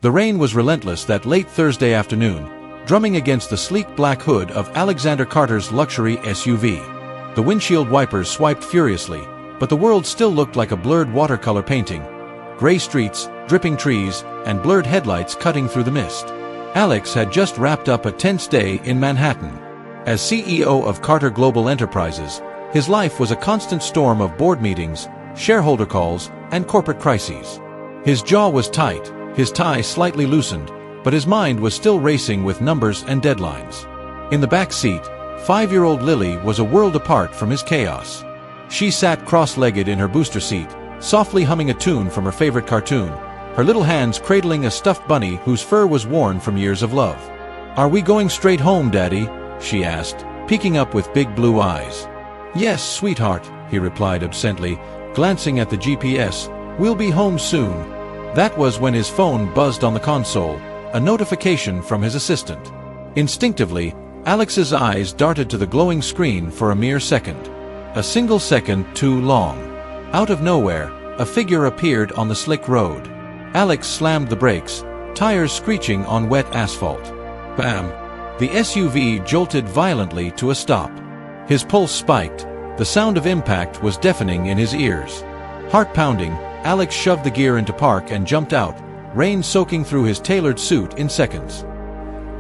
The rain was relentless that late Thursday afternoon, drumming against the sleek black hood of Alexander Carter's luxury SUV. The windshield wipers swiped furiously, but the world still looked like a blurred watercolor painting. Gray streets, dripping trees, and blurred headlights cutting through the mist. Alex had just wrapped up a tense day in Manhattan. As CEO of Carter Global Enterprises, his life was a constant storm of board meetings, shareholder calls, and corporate crises. His jaw was tight, his tie slightly loosened, but his mind was still racing with numbers and deadlines. In the back seat, 5-year-old Lily was a world apart from his chaos. She sat cross-legged in her booster seat, softly humming a tune from her favorite cartoon, her little hands cradling a stuffed bunny whose fur was worn from years of love. "Are we going straight home, Daddy?" she asked, peeking up with big blue eyes. "Yes, sweetheart," he replied absently, glancing at the GPS. "We'll be home soon." That was when his phone buzzed on the console, a notification from his assistant. Instinctively, Alex's eyes darted to the glowing screen for a mere second. A single second too long. Out of nowhere, a figure appeared on the slick road. Alex slammed the brakes, tires screeching on wet asphalt. Bam! The SUV jolted violently to a stop. His pulse spiked. The sound of impact was deafening in his ears. Heart pounding, Alex shoved the gear into park and jumped out, rain soaking through his tailored suit in seconds.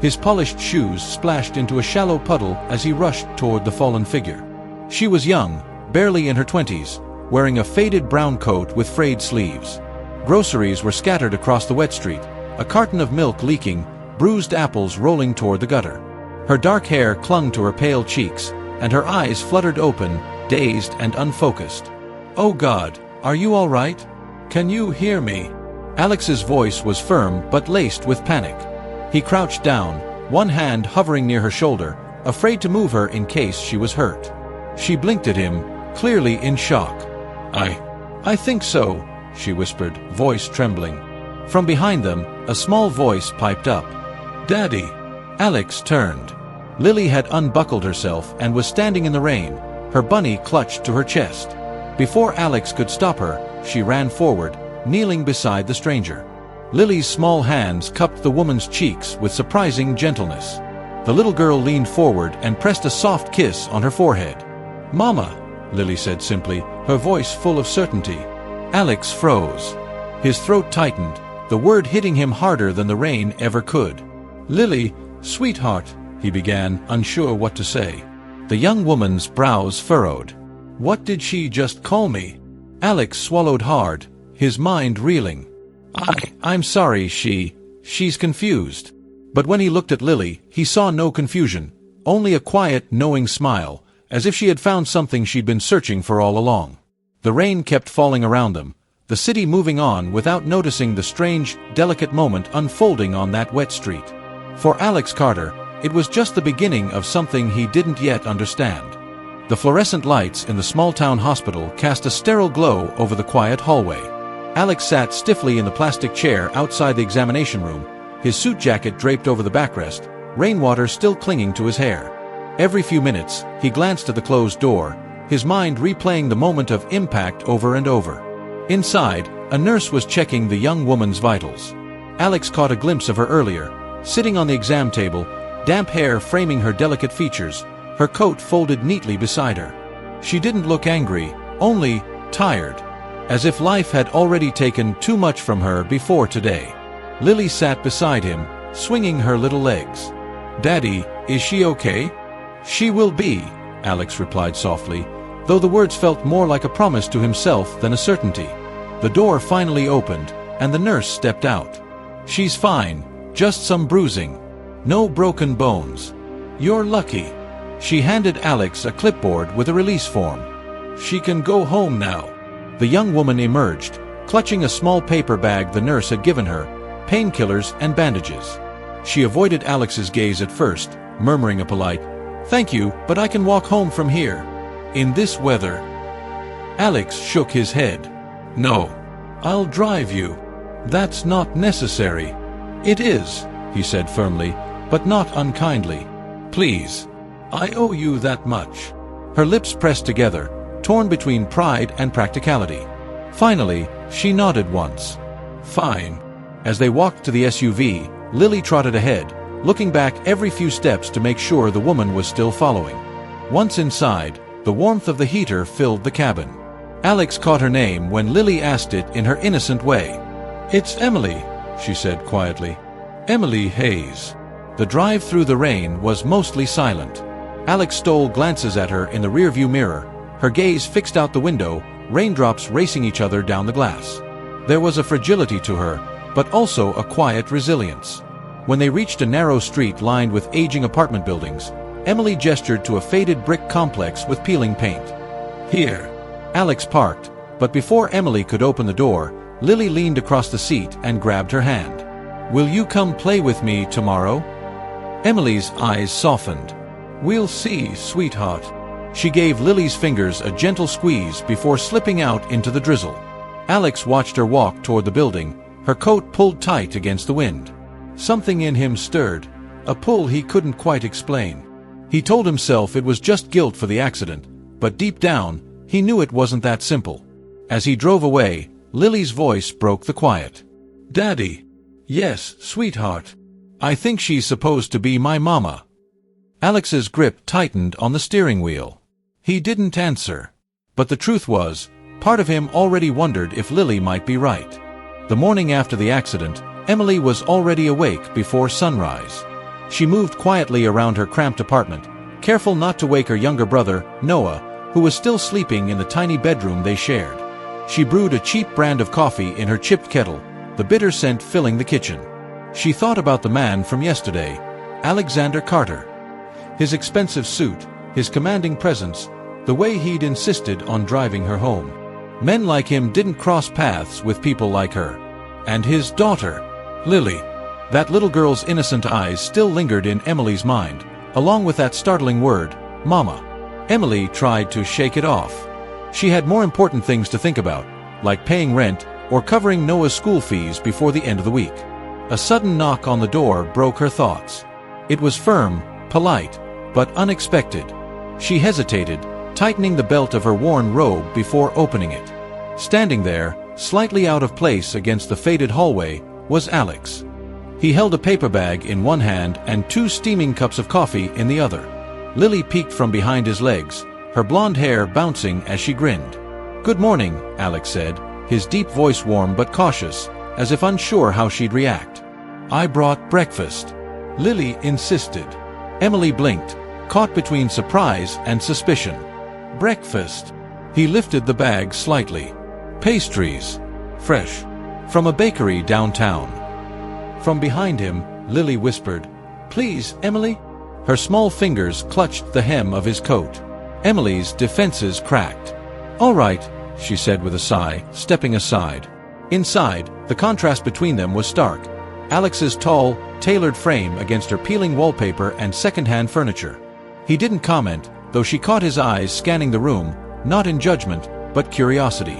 His polished shoes splashed into a shallow puddle as he rushed toward the fallen figure. She was young, barely in her 20s, wearing a faded brown coat with frayed sleeves. Groceries were scattered across the wet street, a carton of milk leaking, bruised apples rolling toward the gutter. Her dark hair clung to her pale cheeks, and her eyes fluttered open, dazed and unfocused. "Oh God, are you all right? Can you hear me?" Alex's voice was firm but laced with panic. He crouched down, one hand hovering near her shoulder, afraid to move her in case she was hurt. She blinked at him, clearly in shock. I think so," she whispered, voice trembling. From behind them, a small voice piped up. "Daddy." Alex turned. Lily had unbuckled herself and was standing in the rain, her bunny clutched to her chest. Before Alex could stop her, she ran forward, kneeling beside the stranger. Lily's small hands cupped the woman's cheeks with surprising gentleness. The little girl leaned forward and pressed a soft kiss on her forehead. "Mama," Lily said simply, her voice full of certainty. Alex froze. His throat tightened, the word hitting him harder than the rain ever could. "Lily, sweetheart," he began, unsure what to say. The young woman's brows furrowed. "What did she just call me?" Alex swallowed hard, his mind reeling. I'm sorry, she's confused." But when he looked at Lily, he saw no confusion, only a quiet, knowing smile, as if she had found something she'd been searching for all along. The rain kept falling around them, the city moving on without noticing the strange, delicate moment unfolding on that wet street. For Alex Carter, it was just the beginning of something he didn't yet understand. The fluorescent lights in the small-town hospital cast a sterile glow over the quiet hallway. Alex sat stiffly in the plastic chair outside the examination room, his suit jacket draped over the backrest, rainwater still clinging to his hair. Every few minutes, he glanced at the closed door, his mind replaying the moment of impact over and over. Inside, a nurse was checking the young woman's vitals. Alex caught a glimpse of her earlier, sitting on the exam table, damp hair framing her delicate features, her coat folded neatly beside her. She didn't look angry, only tired, as if life had already taken too much from her before today. Lily sat beside him, swinging her little legs. "Daddy, is she okay?" "She will be," Alex replied softly, though the words felt more like a promise to himself than a certainty. The door finally opened, and the nurse stepped out. "She's fine, just some bruising. No broken bones. You're lucky." She handed Alex a clipboard with a release form. "She can go home now." The young woman emerged, clutching a small paper bag the nurse had given her, painkillers and bandages. She avoided Alex's gaze at first, murmuring a polite, "Thank you, but I can walk home from here." "In this weather?" Alex shook his head. "No. I'll drive you." "That's not necessary." "It is," he said firmly, but not unkindly. "Please. I owe you that much." Her lips pressed together, torn between pride and practicality. Finally, she nodded once. "Fine." As they walked to the SUV, Lily trotted ahead, looking back every few steps to make sure the woman was still following. Once inside, the warmth of the heater filled the cabin. Alex caught her name when Lily asked it in her innocent way. "It's Emily," she said quietly. "Emily Hayes." The drive through the rain was mostly silent. Alex stole glances at her in the rearview mirror, her gaze fixed out the window, raindrops racing each other down the glass. There was a fragility to her, but also a quiet resilience. When they reached a narrow street lined with aging apartment buildings, Emily gestured to a faded brick complex with peeling paint. "Here." Alex parked, but before Emily could open the door, Lily leaned across the seat and grabbed her hand. "Will you come play with me tomorrow?" Emily's eyes softened. "We'll see, sweetheart." She gave Lily's fingers a gentle squeeze before slipping out into the drizzle. Alex watched her walk toward the building, her coat pulled tight against the wind. Something in him stirred, a pull he couldn't quite explain. He told himself it was just guilt for the accident, but deep down, he knew it wasn't that simple. As he drove away, Lily's voice broke the quiet. "Daddy." "Yes, sweetheart. I think she's supposed to be my mama." Alex's grip tightened on the steering wheel. He didn't answer. But the truth was, part of him already wondered if Lily might be right. The morning after the accident, Emily was already awake before sunrise. She moved quietly around her cramped apartment, careful not to wake her younger brother, Noah, who was still sleeping in the tiny bedroom they shared. She brewed a cheap brand of coffee in her chipped kettle, the bitter scent filling the kitchen. She thought about the man from yesterday, Alexander Carter. His expensive suit, his commanding presence, the way he'd insisted on driving her home. Men like him didn't cross paths with people like her. And his daughter, Lily. That little girl's innocent eyes still lingered in Emily's mind, along with that startling word, Mama. Emily tried to shake it off. She had more important things to think about, like paying rent or covering Noah's school fees before the end of the week. A sudden knock on the door broke her thoughts. It was firm, polite, but unexpected. She hesitated, tightening the belt of her worn robe before opening it. Standing there, slightly out of place against the faded hallway, was Alex. He held a paper bag in one hand and 2 steaming cups of coffee in the other. Lily peeked from behind his legs, her blonde hair bouncing as she grinned. "Good morning," Alex said, his deep voice warm but cautious, as if unsure how she'd react. "I brought breakfast," Lily insisted. Emily blinked, caught between surprise and suspicion. "Breakfast?" He lifted the bag slightly. "Pastries. Fresh. From a bakery downtown." From behind him, Lily whispered, "Please, Emily?" Her small fingers clutched the hem of his coat. Emily's defenses cracked. "All right," she said with a sigh, stepping aside. Inside, the contrast between them was stark. Alex's tall, tailored frame against her peeling wallpaper and second-hand furniture. He didn't comment, though she caught his eyes scanning the room, not in judgment, but curiosity.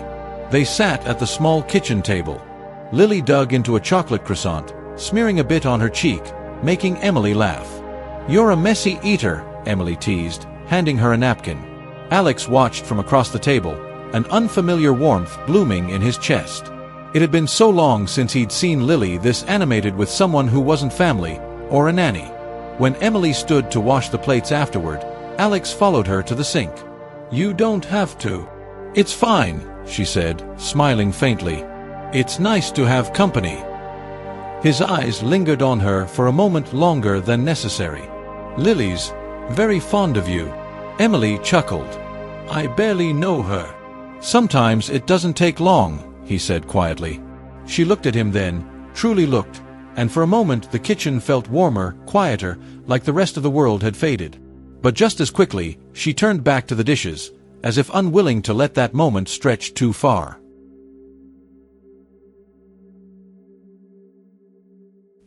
They sat at the small kitchen table. Lily dug into a chocolate croissant, smearing a bit on her cheek, making Emily laugh. "You're a messy eater," Emily teased, handing her a napkin. Alex watched from across the table, an unfamiliar warmth blooming in his chest. It had been so long since he'd seen Lily this animated with someone who wasn't family, or a nanny. When Emily stood to wash the plates afterward, Alex followed her to the sink. "You don't have to." "It's fine," she said, smiling faintly. "It's nice to have company." His eyes lingered on her for a moment longer than necessary. "Lily's very fond of you." Emily chuckled. "I barely know her." "Sometimes it doesn't take long," he said quietly. She looked at him then, truly looked, and for a moment the kitchen felt warmer, quieter, like the rest of the world had faded. But just as quickly, she turned back to the dishes, as if unwilling to let that moment stretch too far.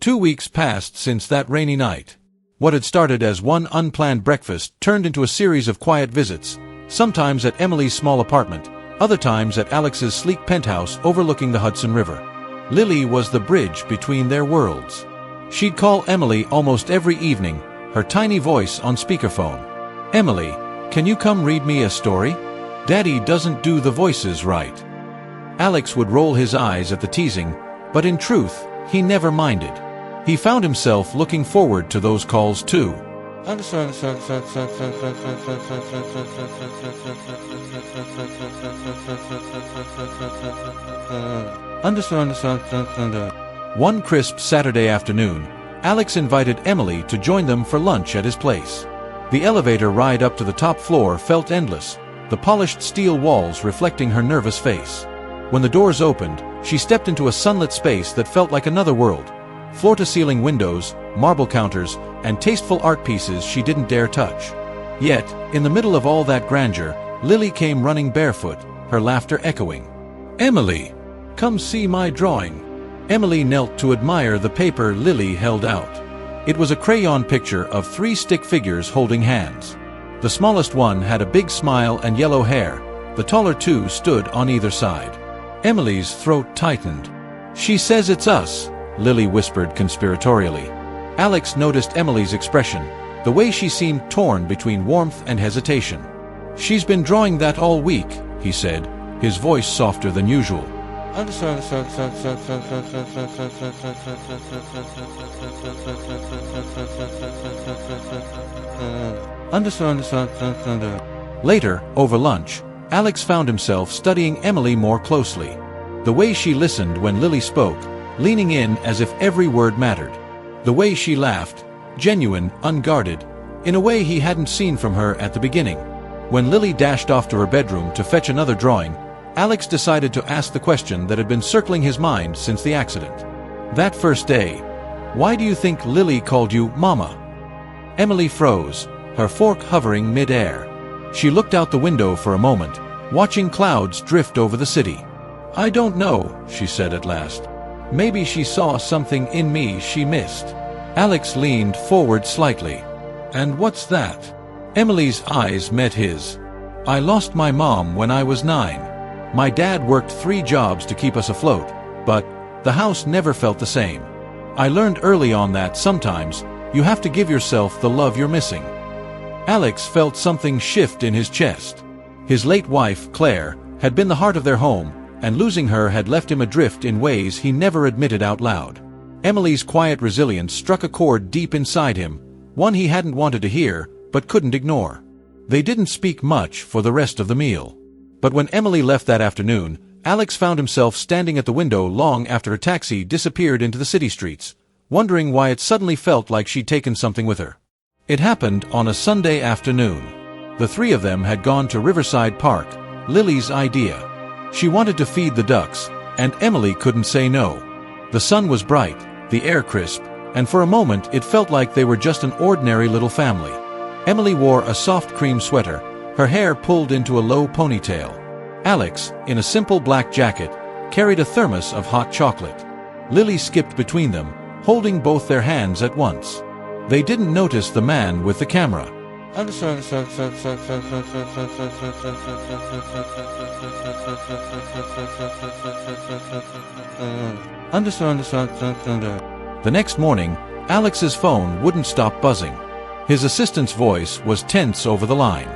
2 weeks passed since that rainy night. What had started as one unplanned breakfast turned into a series of quiet visits, sometimes at Emily's small apartment, other times at Alex's sleek penthouse overlooking the Hudson River. Lily was the bridge between their worlds. She'd call Emily almost every evening, her tiny voice on speakerphone. "Emily, can you come read me a story? Daddy doesn't do the voices right." Alex would roll his eyes at the teasing, but in truth, he never minded. He found himself looking forward to those calls too. One crisp Saturday afternoon, Alex invited Emily to join them for lunch at his place. The elevator ride up to the top floor felt endless, the polished steel walls reflecting her nervous face. When the doors opened, she stepped into a sunlit space that felt like another world. Floor-to-ceiling windows, marble counters, and tasteful art pieces she didn't dare touch. Yet, in the middle of all that grandeur, Lily came running barefoot, her laughter echoing. "Emily, come see my drawing." Emily knelt to admire the paper Lily held out. It was a crayon picture of 3 stick figures holding hands. The smallest one had a big smile and yellow hair. The taller 2 stood on either side. Emily's throat tightened. "She says it's us," Lily whispered conspiratorially. Alex noticed Emily's expression, the way she seemed torn between warmth and hesitation. "She's been drawing that all week," he said, his voice softer than usual. Later, over lunch, Alex found himself studying Emily more closely. The way she listened when Lily spoke, leaning in as if every word mattered. The way she laughed, genuine, unguarded, in a way he hadn't seen from her at the beginning. When Lily dashed off to her bedroom to fetch another drawing, Alex decided to ask the question that had been circling his mind since the accident. That first day, "Why do you think Lily called you Mama?" Emily froze, her fork hovering mid-air. She looked out the window for a moment, watching clouds drift over the city. "I don't know," she said at last. "Maybe she saw something in me she missed." Alex leaned forward slightly. "And what's that?" Emily's eyes met his. "I lost my mom when I was 9. My dad worked 3 jobs to keep us afloat, but the house never felt the same. I learned early on that sometimes you have to give yourself the love you're missing." Alex felt something shift in his chest. His late wife, Claire, had been the heart of their home, and losing her had left him adrift in ways he never admitted out loud. Emily's quiet resilience struck a chord deep inside him, one he hadn't wanted to hear, but couldn't ignore. They didn't speak much for the rest of the meal. But when Emily left that afternoon, Alex found himself standing at the window long after her taxi disappeared into the city streets, wondering why it suddenly felt like she'd taken something with her. It happened on a Sunday afternoon. The 3 of them had gone to Riverside Park, Lily's idea. She wanted to feed the ducks, and Emily couldn't say no. The sun was bright, the air crisp, and for a moment it felt like they were just an ordinary little family. Emily wore a soft cream sweater, her hair pulled into a low ponytail. Alex, in a simple black jacket, carried a thermos of hot chocolate. Lily skipped between them, holding both their hands at once. They didn't notice the man with the camera. The next morning, Alex's phone wouldn't stop buzzing. His assistant's voice was tense over the line.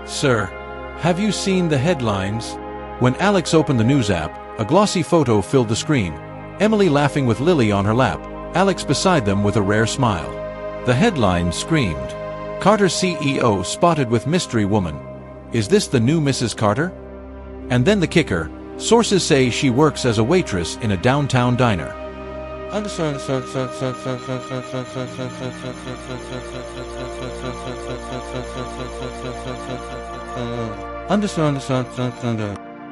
"Sir, have you seen the headlines?" When Alex opened the news app, a glossy photo filled the screen. Emily laughing with Lily on her lap, Alex beside them with a rare smile. The headline screamed, "Carter CEO spotted with mystery woman. Is this the new Mrs. Carter?" And then the kicker, sources say she works as a waitress in a downtown diner.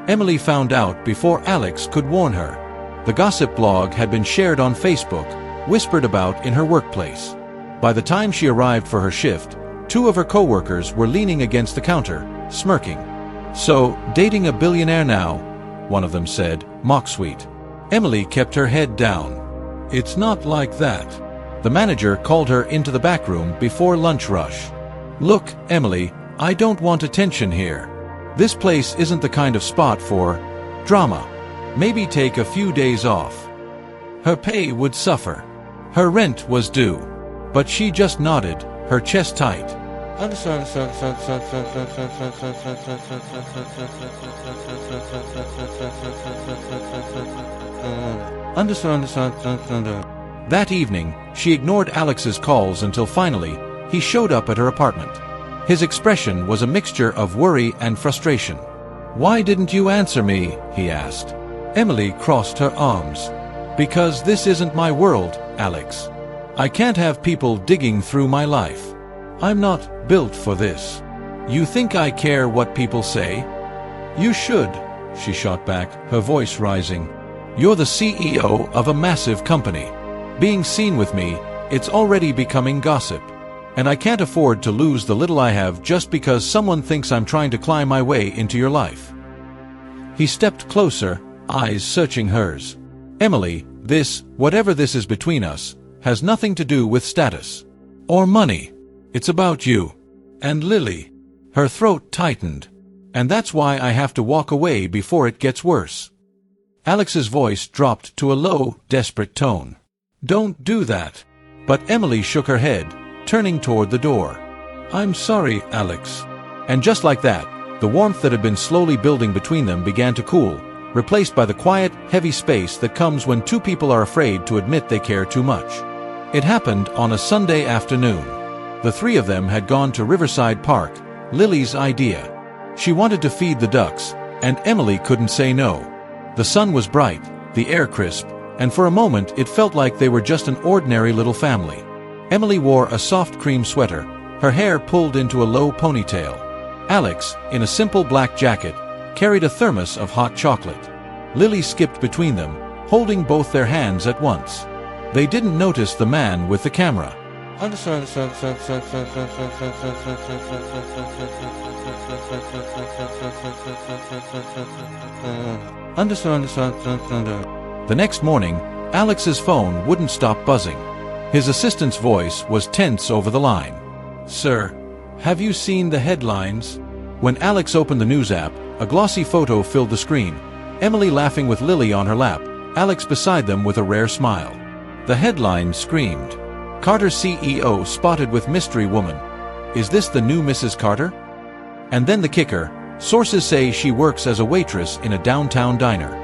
Emily found out before Alex could warn her. The gossip blog had been shared on Facebook, whispered about in her workplace. By the time she arrived for her shift, 2 of her co-workers were leaning against the counter, smirking. "So, dating a billionaire now," one of them said, mock-sweet. Emily kept her head down. "It's not like that." The manager called her into the back room before lunch rush. "Look, Emily, I don't want attention here. This place isn't the kind of spot for drama. Maybe take a few days off." Her pay would suffer. Her rent was due. But she just nodded, her chest tight. That evening, she ignored Alex's calls until finally, he showed up at her apartment. His expression was a mixture of worry and frustration. "Why didn't you answer me?" he asked. Emily crossed her arms. "Because this isn't my world, Alex. I can't have people digging through my life. I'm not built for this. You think I care what people say? You should," she shot back, her voice rising. "You're the CEO of a massive company. Being seen with me, it's already becoming gossip. And I can't afford to lose the little I have just because someone thinks I'm trying to climb my way into your life." He stepped closer, eyes searching hers. "Emily, whatever this is between us, has nothing to do with status or money. It's about you and Lily." Her throat tightened. "And that's why I have to walk away before it gets worse." Alex's voice dropped to a low, desperate tone. "Don't do that." But Emily shook her head, turning toward the door. "I'm sorry, Alex." And just like that, the warmth that had been slowly building between them began to cool, replaced by the quiet, heavy space that comes when two people are afraid to admit they care too much. It happened on a Sunday afternoon. The three of them had gone to Riverside Park, Lily's idea. She wanted to feed the ducks, and Emily couldn't say no. The sun was bright, the air crisp, and for a moment it felt like they were just an ordinary little family. Emily wore a soft cream sweater, her hair pulled into a low ponytail. Alex, in a simple black jacket, carried a thermos of hot chocolate. Lily skipped between them, holding both their hands at once. They didn't notice the man with the camera. The next morning, Alex's phone wouldn't stop buzzing. His assistant's voice was tense over the line. "Sir, have you seen the headlines?" When Alex opened the news app, a glossy photo filled the screen. Emily laughing with Lily on her lap, Alex beside them with a rare smile. The headline screamed, "Carter CEO spotted with mystery woman. Is this the new Mrs. Carter?" And then the kicker, sources say she works as a waitress in a downtown diner.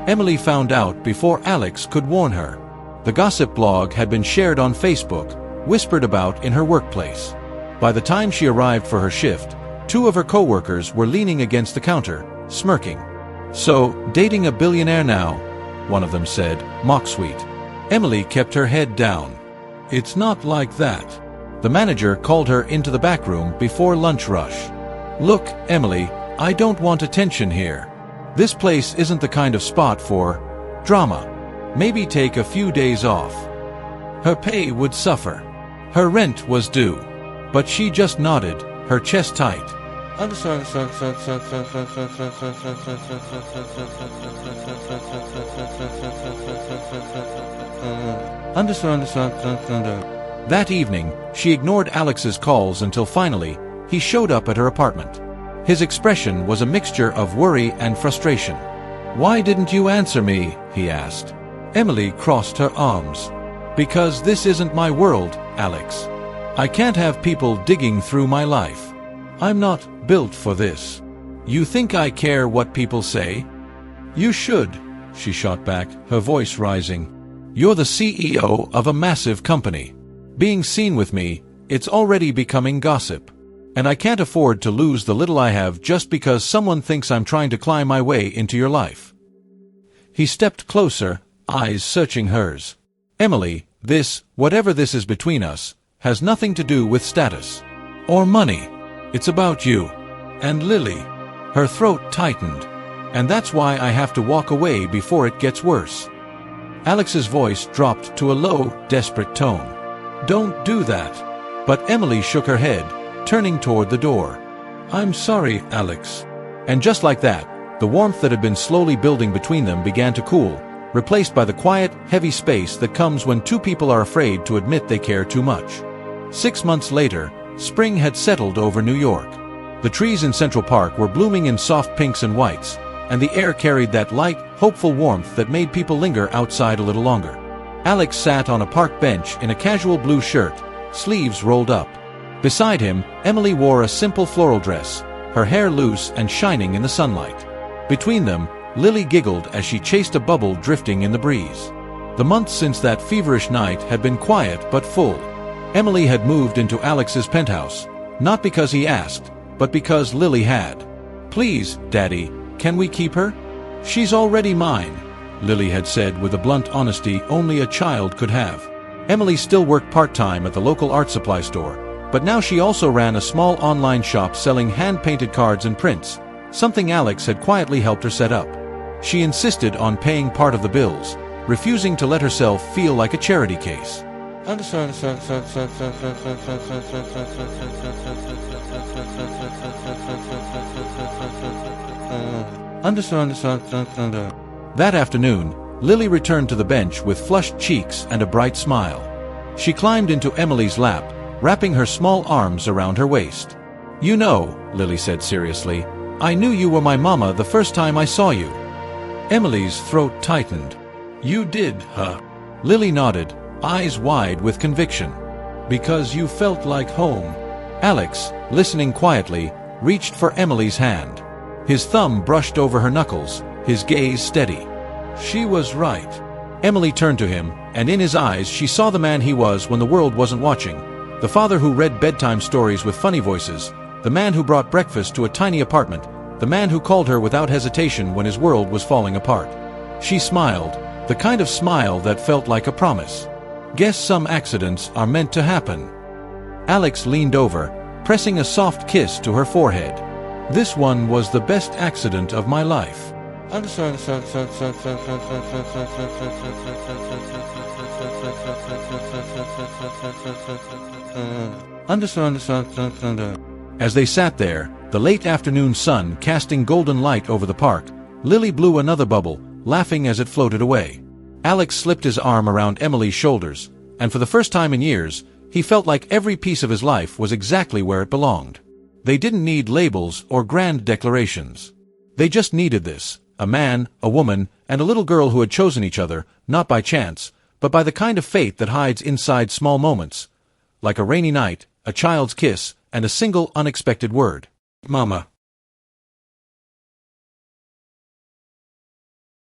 Emily found out before Alex could warn her. The gossip blog had been shared on Facebook, whispered about in her workplace. By the time she arrived for her shift, two of her co-workers were leaning against the counter, smirking. "So, dating a billionaire now?" one of them said, mock-sweet. Emily kept her head down. "It's not like that." The manager called her into the back room before lunch rush. "Look, Emily, I don't want attention here. This place isn't the kind of spot for drama. Maybe take a few days off." Her pay would suffer. Her rent was due. But she just nodded, her chest tight. That evening, she ignored Alex's calls until finally, he showed up at her apartment. His expression was a mixture of worry and frustration. "Why didn't you answer me?" he asked. Emily crossed her arms. "Because this isn't my world, Alex. I can't have people digging through my life. I'm not built for this. You think I care what people say? You should," she shot back, her voice rising. "You're the CEO of a massive company. Being seen with me, it's already becoming gossip. And I can't afford to lose the little I have just because someone thinks I'm trying to climb my way into your life." He stepped closer, eyes searching hers. "Emily, whatever this is between us, has nothing to do with status or money. It's about you and Lily." Her throat tightened. "And that's why I have to walk away before it gets worse." Alex's voice dropped to a low, desperate tone. "Don't do that." But Emily shook her head, turning toward the door. "I'm sorry, Alex." And just like that, the warmth that had been slowly building between them began to cool, replaced by the quiet, heavy space that comes when two people are afraid to admit they care too much. 6 months later, spring had settled over New York. The trees in Central Park were blooming in soft pinks and whites, and the air carried that light, hopeful warmth that made people linger outside a little longer. Alex sat on a park bench in a casual blue shirt, sleeves rolled up. Beside him, Emily wore a simple floral dress, her hair loose and shining in the sunlight. Between them, Lily giggled as she chased a bubble drifting in the breeze. The months since that feverish night had been quiet but full. Emily had moved into Alex's penthouse, not because he asked, but because Lily had. "Please, Daddy, can we keep her? She's already mine," Lily had said with a blunt honesty only a child could have. Emily still worked part-time at the local art supply store, but now she also ran a small online shop selling hand-painted cards and prints, something Alex had quietly helped her set up. She insisted on paying part of the bills, refusing to let herself feel like a charity case. That afternoon, Lily returned to the bench with flushed cheeks and a bright smile. She climbed into Emily's lap, wrapping her small arms around her waist. "You know," Lily said seriously, "I knew you were my mama the first time I saw you." Emily's throat tightened. "You did, huh?" Lily nodded, eyes wide with conviction. "Because you felt like home." Alex, listening quietly, reached for Emily's hand. His thumb brushed over her knuckles, his gaze steady. She was right. Emily turned to him, and in his eyes she saw the man he was when the world wasn't watching. The father who read bedtime stories with funny voices, the man who brought breakfast to a tiny apartment, the man who called her without hesitation when his world was falling apart. She smiled, the kind of smile that felt like a promise. "Guess some accidents are meant to happen." Alex leaned over, pressing a soft kiss to her forehead. "This one was the best accident of my life." As they sat there, the late afternoon sun casting golden light over the park, Lily blew another bubble, laughing as it floated away. Alex slipped his arm around Emily's shoulders, and for the first time in years, he felt like every piece of his life was exactly where it belonged. They didn't need labels or grand declarations. They just needed this, a man, a woman, and a little girl who had chosen each other, not by chance, but by the kind of fate that hides inside small moments, like a rainy night, a child's kiss, and a single unexpected word. "Mama."